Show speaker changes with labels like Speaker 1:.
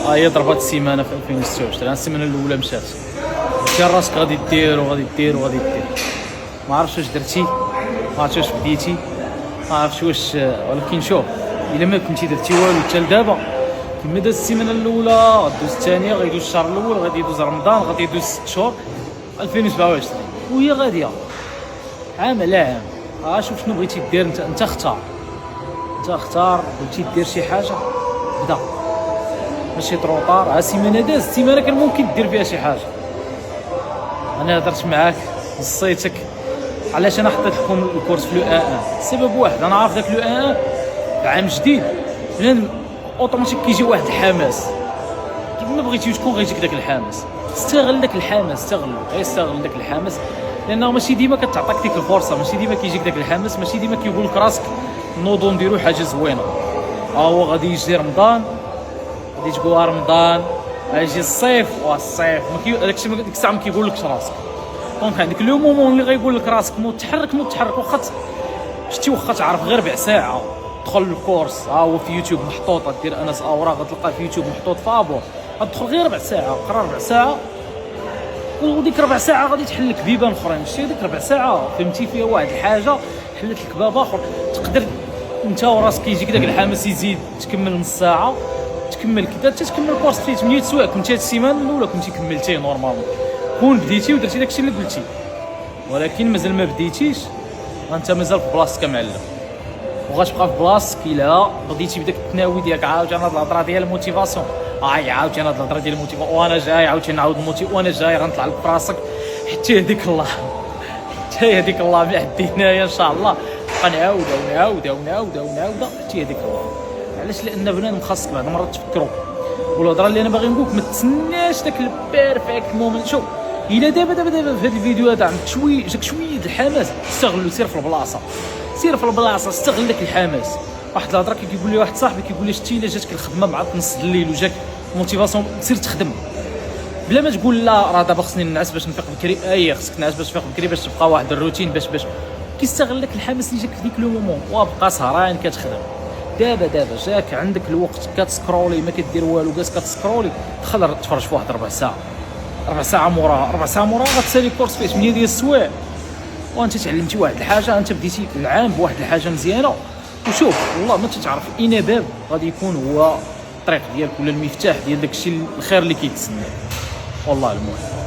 Speaker 1: هي ضربات السيمانه في 2026. السيمانه الاولى مشات، كان راسك غادي دير وغادي دير وغادي دير، ما عرفتش واش درتي، ما عرفتش واش بديتي، ما عرفتش واش، ولكن شوف الا ما كنتي درتي والو حتى لدابا كما داز السيمانه الاولى غدوز الثانيه، غيدوز الشهر الاول، غادي يدوز رمضان، غادي يدوز 6 شهور 2027 وهي غاديه عام على عام. شوف شنو بغيتي دير انت اختار، بغيتي دير شي حاجه بدا، ماشي طروطار. السيمانه داز، السيمانه كان ممكن دير فيها شي حاجه. انا هضرت معاك وصيتك علاش انا حطيت لكم الكورس في لو ان سبب واحد، انا عارف داك لو ان عام جديد لان اوتوماتيك كيجي واحد الحماس، كيف ما بغيتي تكون غيجيك داك الحماس. استغل داك الحماس، استغل داك الحماس، لانه ماشي ديما كتعطيك ديك الفرصه، ماشي ديما كيجيك داك الحماس، ماشي ديما كيقول لك راسك نوضو نديرو حاجه زوينه. هو غادي يجي رمضان، غادي تقول رمضان، غيجي الصيف، والصيف داكشي ديك الساعه ما كيقول لكش راسك. دونك عندك لو مومون اللي غيقول لك راسك متحرك، واخا شتي، واخا تعرف غير ربع ساعه دخل الكورس، هو في يوتيوب محطوط، دير انس اوراق غتلقى في يوتيوب محطوط فابور، غتدخل غير ربع ساعه، قرا ربع ساعه، وديك ربع ساعه غادي تحل لك بيبان اخرين. ماشي ديك ربع ساعه فهمتي فيها واحد الحاجه حلت لك باب اخر، تقدر انت وراسك يجيك داك الحماس يزيد، تكمل نص ساعه، تكمل كذا حتى تكمل الكورس فيه 8 سوايع. كنتي هاد السيمانه الاولى كنتي كملتيه نورمالمون، كون بديتي ودرتي داكشي اللي قلتي، ولكن مازال ما بديتيش، انت مازال في بلاصتك كمعلم، وغتبقى في بلاصتك الا بديتي بداك التناوي ديالك. عاوتاني هاد الهضره ديال الموتيفاسيون، عاوتاني هاد الهضره ديال الموتيفاسيون، وانا جاي عاوتاني نعاود وانا جاي غنطلع لك براسك حتى يهديك الله، حتى يهديك الله من حد هنايا ان شاء الله. نعاودها حتى يهديك الله. علاش؟ لان بنادم خاصك بعض المرات تفكروا، والهضره اللي انا باغي نقولك ما تسناش داك البيرفكت مومنت. شوف الا دابا في هاد الفيديو هذا عندك شويه الحماس، استغلو، سير في البلاصه، استغل داك الحماس. واحد الهضره كيقول لي واحد صاحبي، كيقول لي شتي الا جاتك الخدمه مع نص الليل وجاك موتيفاسيون سير تخدم، بلا ما تقول لا راه دابا خصني ننعس باش نفيق بكري. خصك تنعس باش تفيق بكري، باش تبقى واحد الروتين، باش كيستغل لك الحماس اللي جاك في ديك لو مومون، وبقى سهران كتخدم. دابا جاك عندك الوقت كتسكرولي، ما كدير والو، جالس كتسكرولي، دخل تفرج في واحد ربع ساعه موراها غتسالي كورس فيه 8 ديال السوايع، وانت تعلمتي واحد الحاجه، انت بديتي العام بواحد الحاجه مزيانه. وشوف والله ما تعرف اين باب غادي يكون هو الطريق ديالك ولا المفتاح ديال داكشي الخير اللي كيتسنى. والله المهم.